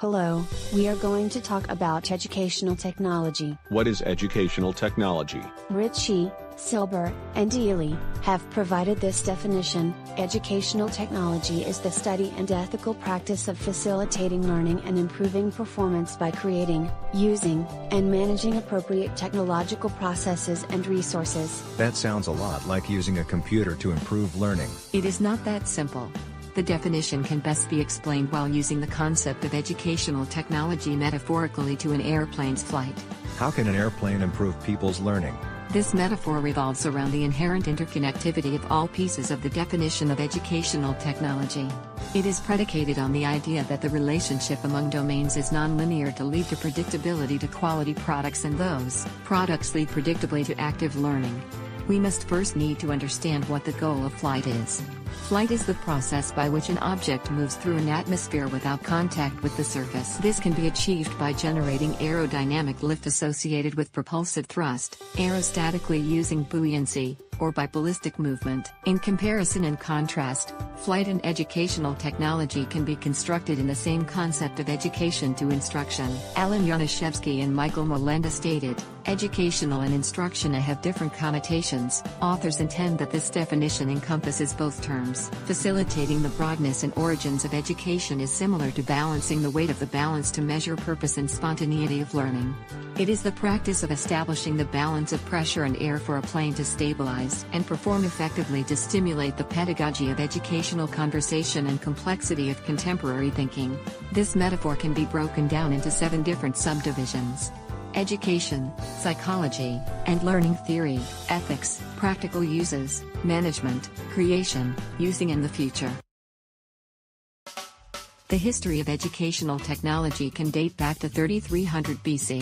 Hello, we are going to talk about educational technology. What is educational technology? Ritchie, Silber, and Ely have provided this definition. Educational technology is the study and ethical practice of facilitating learning and improving performance by creating, using, and managing appropriate technological processes and resources. That sounds a lot like using a computer to improve learning. It is not that simple. The definition can best be explained while using the concept of educational technology metaphorically to an airplane's flight. How can an airplane improve people's learning? This metaphor revolves around the inherent interconnectivity of all pieces of the definition of educational technology. It is predicated on the idea that the relationship among domains is nonlinear to lead to predictability to quality products, and those products lead predictably to active learning. We must first need to understand what the goal of flight is. Flight is the process by which an object moves through an atmosphere without contact with the surface. This can be achieved by generating aerodynamic lift associated with propulsive thrust, aerostatically using buoyancy, or by ballistic movement. In comparison and contrast, flight and educational technology can be constructed in the same concept of education to instruction. Alan Yonashevsky and Michael Molenda stated, "Educational and instruction have different connotations." Authors intend that this definition encompasses both terms. Facilitating the broadness and origins of education is similar to balancing the weight of the balance to measure purpose and spontaneity of learning. It is the practice of establishing the balance of pressure and air for a plane to stabilize and perform effectively to stimulate the pedagogy of educational conversation and complexity of contemporary thinking. This metaphor can be broken down into 7 different subdivisions: education, psychology, and learning theory, ethics, practical uses, management, creation, using, and the future. The history of educational technology can date back to 3300 BC,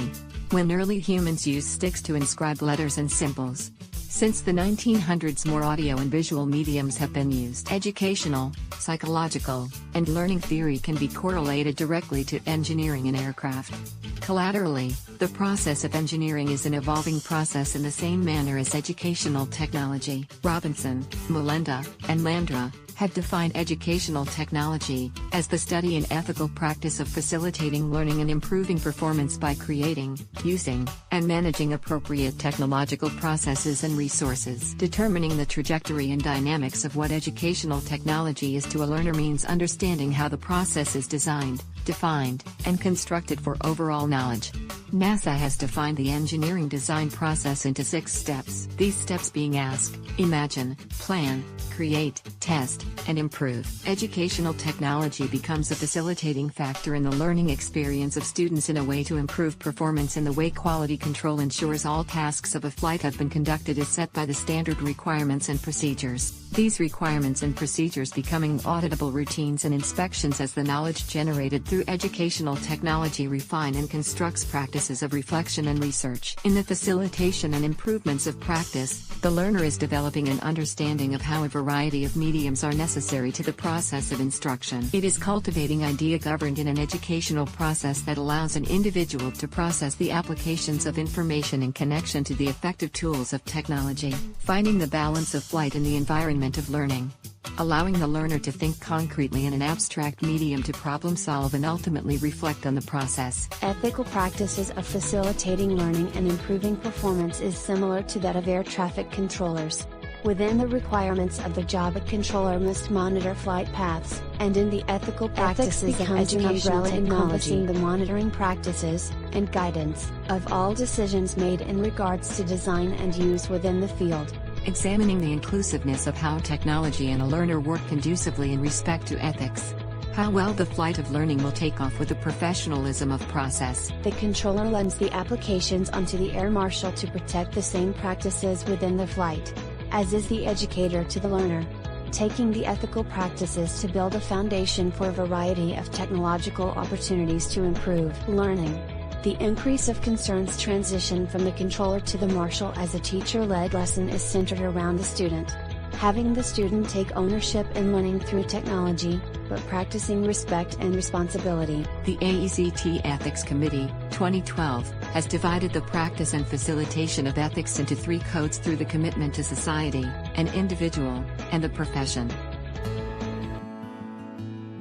when early humans used sticks to inscribe letters and symbols. Since the 1900s, more audio and visual mediums have been used. Educational, psychological, and learning theory can be correlated directly to engineering and aircraft. Collaterally, the process of engineering is an evolving process in the same manner as educational technology. Robinson, Molenda, and Landra have defined educational technology as the study and ethical practice of facilitating learning and improving performance by creating, using, and managing appropriate technological processes and resources. Determining the trajectory and dynamics of what educational technology is to a learner means understanding how the process is designed, defined, and constructed for overall knowledge. NASA has defined the engineering design process into 6 steps. These steps being ask, imagine, plan, create, test, and improve. Educational technology becomes a facilitating factor in the learning experience of students in a way to improve performance in the way quality control ensures all tasks of a flight have been conducted as set by the standard requirements and procedures. These requirements and procedures becoming auditable routines and inspections as the knowledge generated through educational technology refine and constructs practices of reflection and research. In the facilitation and improvements of practice, the learner is developing an understanding of how a variety of mediums are necessary to the process of instruction. It is cultivating idea governed in an educational process that allows an individual to process the applications of information in connection to the effective tools of technology, finding the balance of flight in the environment of learning, allowing the learner to think concretely in an abstract medium to problem solve and ultimately reflect on the process. Ethical practices of facilitating learning and improving performance is similar to that of air traffic controllers. Within the requirements of the job, a controller must monitor flight paths, and in the ethical practices of educational technology, the monitoring practices and guidance of all decisions made in regards to design and use within the field. Examining the inclusiveness of how technology and a learner work conducively in respect to ethics. How well the flight of learning will take off with the professionalism of process. The controller lends the applications onto the air marshal to protect the same practices within the flight, as is the educator to the learner. Taking the ethical practices to build a foundation for a variety of technological opportunities to improve learning. The increase of concerns transition from the controller to the marshal as a teacher-led lesson is centered around the student. Having the student take ownership in learning through technology, but practicing respect and responsibility. The AECT Ethics Committee, 2012, has divided the practice and facilitation of ethics into 3 codes through the commitment to society, an individual, and the profession.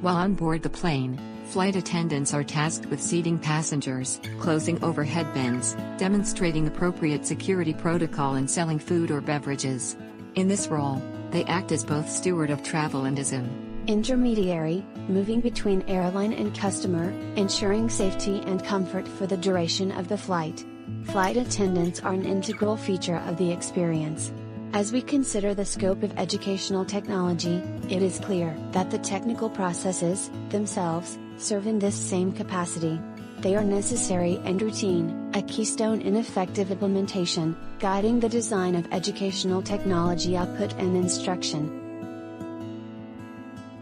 While on board the plane, Flight attendants are tasked with seating passengers, closing overhead bins, demonstrating appropriate security protocol and selling food or beverages. In this role, they act as both steward of travel and as an intermediary, moving between airline and customer, ensuring safety and comfort for the duration of the flight. Flight attendants are an integral feature of the experience. As we consider the scope of educational technology, it is clear that the technical processes, themselves, serve in this same capacity. They are necessary and routine, a keystone in effective implementation, guiding the design of educational technology output and instruction.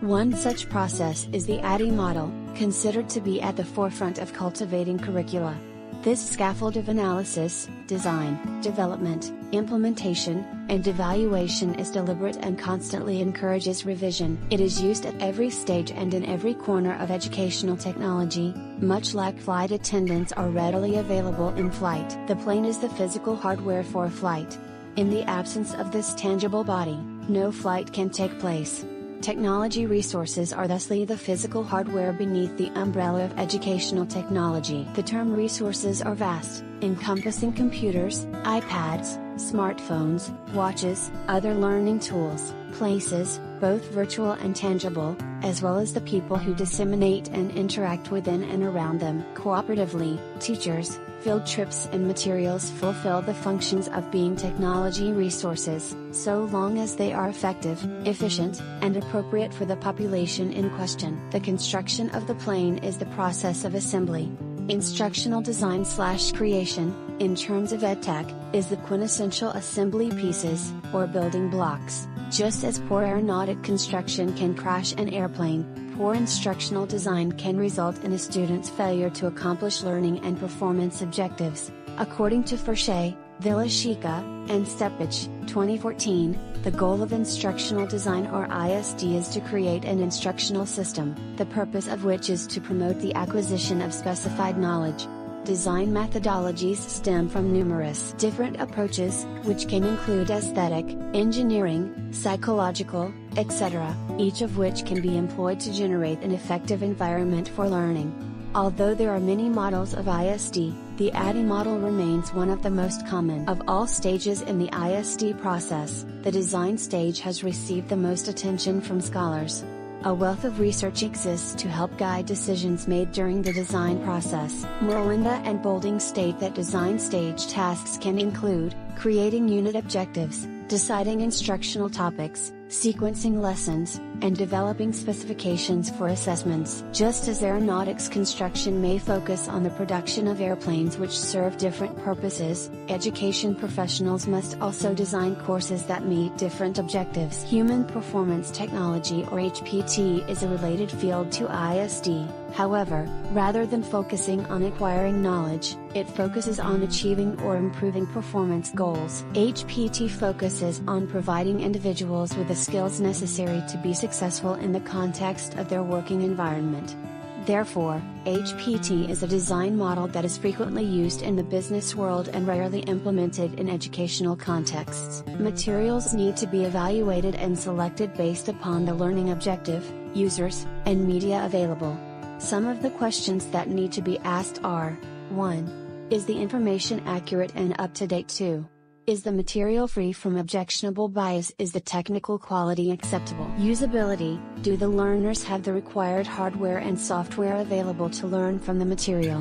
One such process is the ADDIE model, considered to be at the forefront of cultivating curricula. This scaffold of analysis, design, development, implementation, and evaluation is deliberate and constantly encourages revision. It is used at every stage and in every corner of educational technology, much like flight attendants are readily available in flight. The plane is the physical hardware for a flight. In the absence of this tangible body, no flight can take place. Technology resources are thusly the physical hardware beneath the umbrella of educational technology. The term resources are vast, encompassing computers, iPads, smartphones, watches, other learning tools, places, both virtual and tangible, as well as the people who disseminate and interact within and around them. Cooperatively, teachers, field trips and materials fulfill the functions of being technology resources, so long as they are effective, efficient, and appropriate for the population in question. The construction of the plane is the process of assembly. Instructional design/creation, in terms of EdTech, is the quintessential assembly pieces, or building blocks. Just as poor aeronautic construction can crash an airplane, poor instructional design can result in a student's failure to accomplish learning and performance objectives. According to Forshey, Vilashika, and Stepich, 2014, the goal of instructional design or ISD is to create an instructional system, the purpose of which is to promote the acquisition of specified knowledge. Design methodologies stem from numerous different approaches, which can include aesthetic, engineering, psychological, etc., each of which can be employed to generate an effective environment for learning. Although there are many models of ISD, the ADDIE model remains one of the most common. Of all stages in the ISD process, the design stage has received the most attention from scholars. A wealth of research exists to help guide decisions made during the design process. Merlinda and Bolding state that design stage tasks can include creating unit objectives, deciding instructional topics, sequencing lessons, and developing specifications for assessments. Just as aeronautics construction may focus on the production of airplanes which serve different purposes, education professionals must also design courses that meet different objectives. Human Performance Technology or HPT is a related field to ISD. However, rather than focusing on acquiring knowledge, it focuses on achieving or improving performance goals. HPT focuses on providing individuals with the skills necessary to be successful in the context of their working environment. Therefore, HPT is a design model that is frequently used in the business world and rarely implemented in educational contexts. Materials need to be evaluated and selected based upon the learning objective, users, and media available. Some of the questions that need to be asked are: 1. Is the information accurate and up to date? 2. Is the material free from objectionable bias? Is the technical quality acceptable? Usability: do the learners have the required hardware and software available to learn from the material?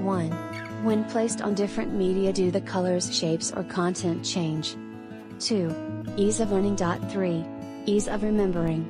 1. When placed on different media, do the colors, shapes, or content change? 2. Ease of learning. 3. Ease of remembering.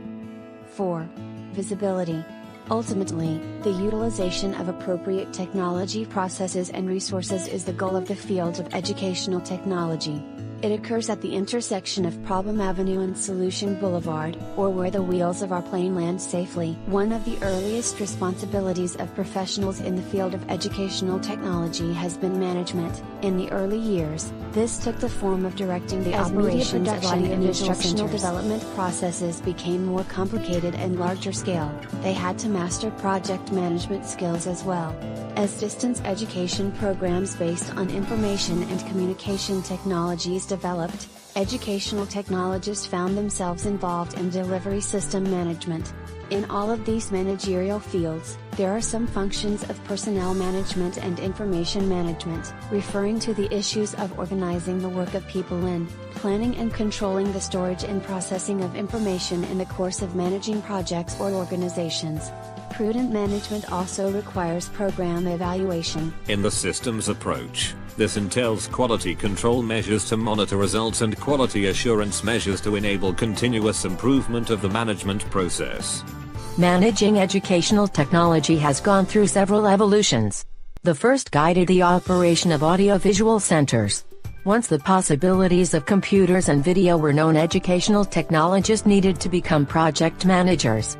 4. Visibility. Ultimately, the utilization of appropriate technology processes and resources is the goal of the field of educational technology. It occurs at the intersection of Problem Avenue and Solution Boulevard, or where the wheels of our plane land safely. One of the earliest responsibilities of professionals in the field of educational technology has been management. In the early years, this took the form of directing the operations of audio and instructional development processes became more complicated and larger scale. They had to master project management skills as well. As distance education programs based on information and communication technologies developed, educational technologists found themselves involved in delivery system management. In all of these managerial fields, there are some functions of personnel management and information management, referring to the issues of organizing the work of people in, planning and controlling the storage and processing of information in the course of managing projects or organizations. Prudent management also requires program evaluation. In the systems approach, this entails quality control measures to monitor results and quality assurance measures to enable continuous improvement of the management process. Managing educational technology has gone through several evolutions. The first guided the operation of audiovisual centers. Once the possibilities of computers and video were known, educational technologists needed to become project managers.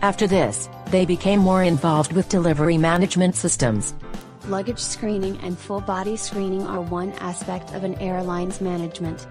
After this, they became more involved with delivery management systems. Luggage screening and full body screening are one aspect of an airline's management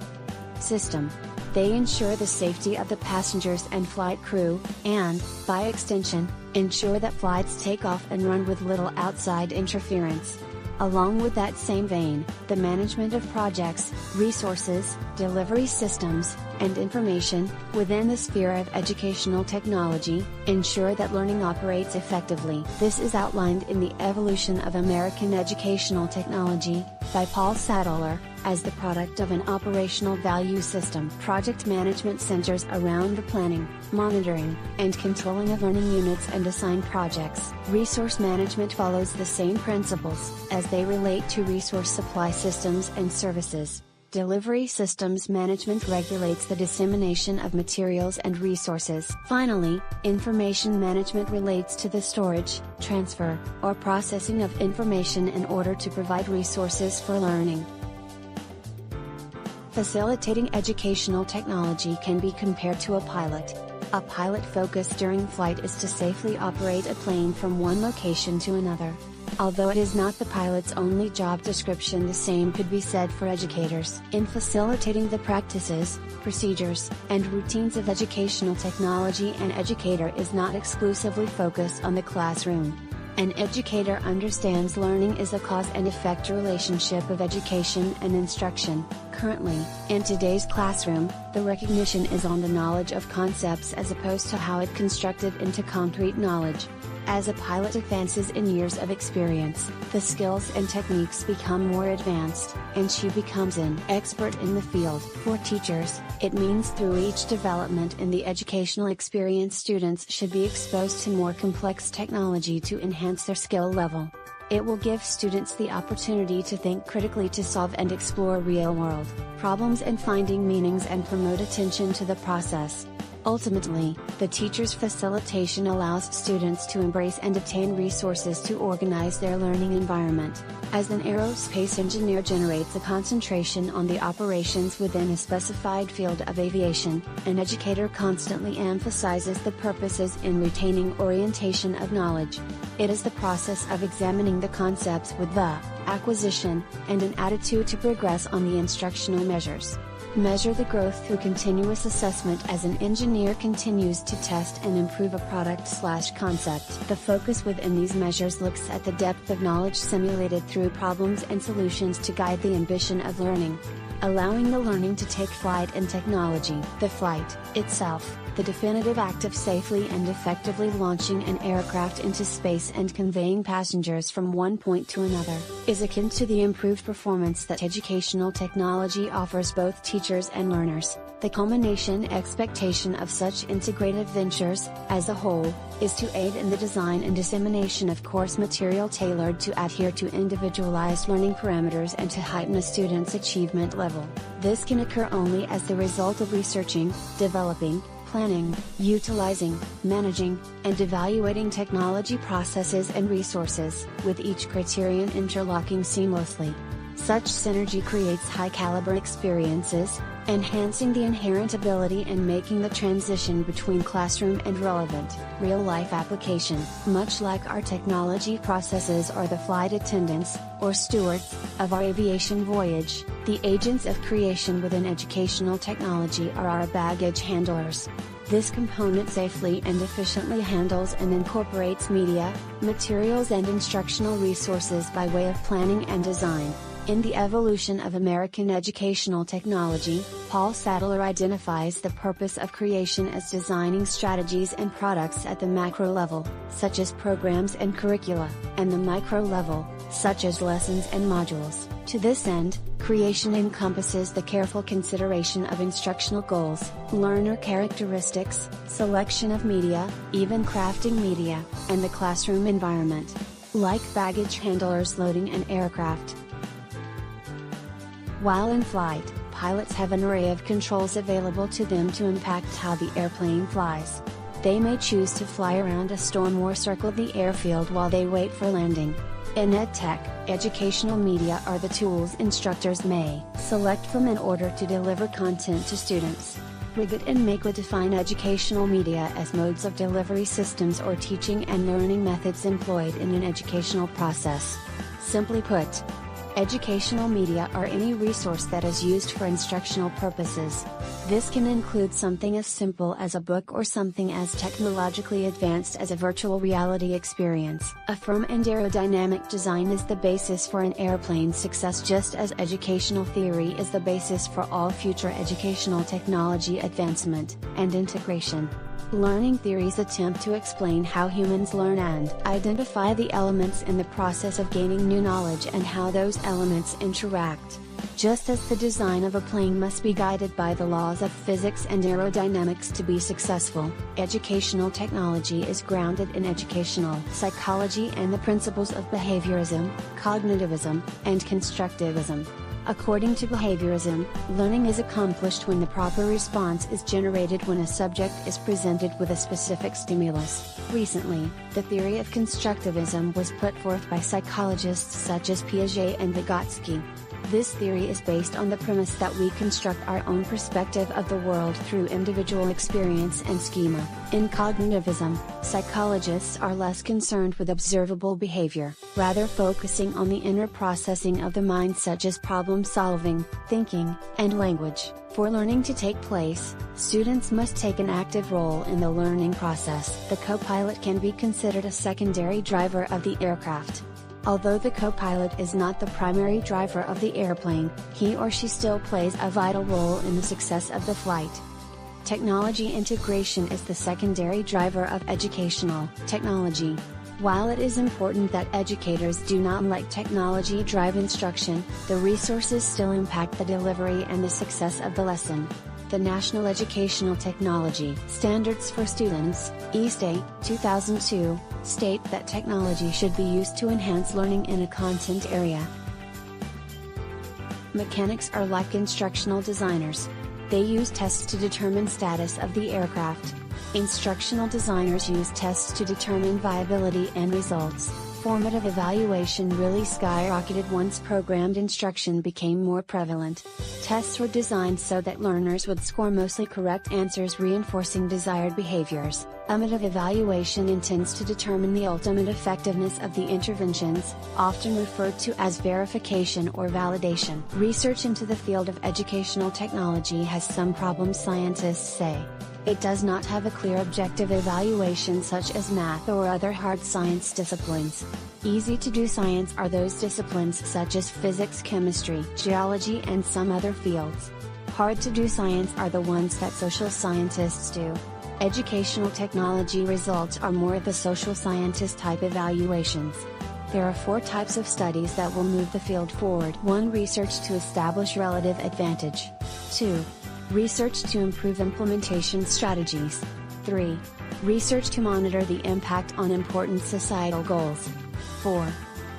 system. They ensure the safety of the passengers and flight crew, and, by extension, ensure that flights take off and run with little outside interference. Along with that same vein, the management of projects, resources, delivery systems, and information, within the sphere of educational technology, ensure that learning operates effectively. This is outlined in The Evolution of American Educational Technology, by Paul Sadler, as the product of an operational value system. Project management centers around the planning, monitoring, and controlling of learning units and assigned projects. Resource management follows the same principles, as they relate to resource supply systems and services. Delivery systems management regulates the dissemination of materials and resources. Finally, information management relates to the storage, transfer, or processing of information in order to provide resources for learning. Facilitating educational technology can be compared to a pilot. A pilot focus during flight is to safely operate a plane from one location to another. Although it is not the pilot's only job description, the same could be said for educators. In facilitating the practices, procedures, and routines of educational technology, an educator is not exclusively focused on the classroom. An educator understands learning is a cause and effect relationship of education and instruction. Currently, in today's classroom, the recognition is on the knowledge of concepts as opposed to how it constructed into concrete knowledge. As a pilot advances in years of experience, the skills and techniques become more advanced, and she becomes an expert in the field. For teachers, it means through each development in the educational experience, students should be exposed to more complex technology to enhance their skill level. It will give students the opportunity to think critically, to solve and explore real-world problems and finding meanings, and promote attention to the process. Ultimately, the teacher's facilitation allows students to embrace and obtain resources to organize their learning environment. As an aerospace engineer generates a concentration on the operations within a specified field of aviation, an educator constantly emphasizes the purposes in retaining orientation of knowledge. It is the process of examining the concepts with the acquisition and an attitude to progress on the instructional measures. Measure the growth through continuous assessment. As an engineer continues to test and improve a product/concept, the focus within these measures looks at the depth of knowledge simulated through problems and solutions to guide the ambition of learning. Allowing the learning to take flight in technology. The flight, itself, the definitive act of safely and effectively launching an aircraft into space and conveying passengers from one point to another, is akin to the improved performance that educational technology offers both teachers and learners. The culmination expectation of such integrated ventures, as a whole, is to aid in the design and dissemination of course material tailored to adhere to individualized learning parameters and to heighten a student's achievement level. This can occur only as the result of researching, developing, planning, utilizing, managing, and evaluating technology processes and resources, with each criterion interlocking seamlessly. Such synergy creates high-caliber experiences, enhancing the inherent ability and making the transition between classroom and relevant, real-life application. Much like our technology processes are the flight attendants, or stewards, of our aviation voyage, the agents of creation within educational technology are our baggage handlers. This component safely and efficiently handles and incorporates media, materials and instructional resources by way of planning and design. In The Evolution of American Educational Technology, Paul Sadler identifies the purpose of creation as designing strategies and products at the macro level, such as programs and curricula, and the micro level, such as lessons and modules. To this end, creation encompasses the careful consideration of instructional goals, learner characteristics, selection of media, even crafting media, and the classroom environment. Like baggage handlers loading an aircraft. While in flight, pilots have an array of controls available to them to impact how the airplane flies. They may choose to fly around a storm or circle the airfield while they wait for landing. In EdTech, educational media are the tools instructors may select from in order to deliver content to students. Riget and Make would define educational media as modes of delivery systems or teaching and learning methods employed in an educational process. Simply put, educational media are any resource that is used for instructional purposes. This can include something as simple as a book or something as technologically advanced as a virtual reality experience. A firm and aerodynamic design is the basis for an airplane's success, just as educational theory is the basis for all future educational technology advancement and integration. Learning theories attempt to explain how humans learn and identify the elements in the process of gaining new knowledge and how those elements interact. Just as the design of a plane must be guided by the laws of physics and aerodynamics to be successful, educational technology is grounded in educational psychology and the principles of behaviorism, cognitivism, and constructivism. According to behaviorism, learning is accomplished when the proper response is generated when a subject is presented with a specific stimulus. Recently, the theory of constructivism was put forth by psychologists such as Piaget and Vygotsky. This theory is based on the premise that we construct our own perspective of the world through individual experience and schema. In cognitivism, psychologists are less concerned with observable behavior, rather focusing on the inner processing of the mind, such as problem solving, thinking, and language. For learning to take place, students must take an active role in the learning process. The co-pilot can be considered a secondary driver of the aircraft. Although the co-pilot is not the primary driver of the airplane, he or she still plays a vital role in the success of the flight. Technology integration is the secondary driver of educational technology. While it is important that educators do not let technology drive instruction, the resources still impact the delivery and the success of the lesson. The National Educational Technology Standards for Students, (ESTE, 2002), state that technology should be used to enhance learning in a content area. Mechanics are like instructional designers. They use tests to determine status of the aircraft. Instructional designers use tests to determine viability and results. Formative evaluation really skyrocketed once programmed instruction became more prevalent. Tests were designed so that learners would score mostly correct answers, reinforcing desired behaviors. Summative evaluation intends to determine the ultimate effectiveness of the interventions, often referred to as verification or validation. Research into the field of educational technology has some problems, scientists say. It does not have a clear objective evaluation such as math or other hard science disciplines. Easy to do science are those disciplines such as physics, chemistry, geology, and some other fields. Hard to do science are the ones that social scientists do. Educational technology results are more the social scientist type evaluations. There are 4 types of studies that will move the field forward. 1. Research to establish relative advantage. 2. Research to improve implementation strategies. 3. Research to monitor the impact on important societal goals. 4.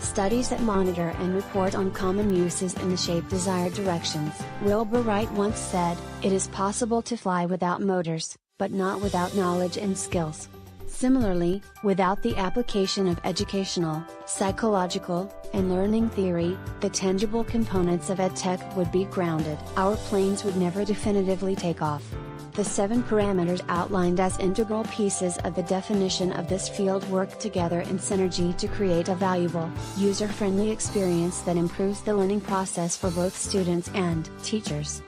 Studies that monitor and report on common uses in the shape desired directions. Wilbur Wright once said, "It is possible to fly without motors, but not without knowledge and skills." Similarly, without the application of educational, psychological, and learning theory, the tangible components of EdTech would be grounded. Our planes would never definitively take off. The 7 parameters outlined as integral pieces of the definition of this field work together in synergy to create a valuable, user-friendly experience that improves the learning process for both students and teachers.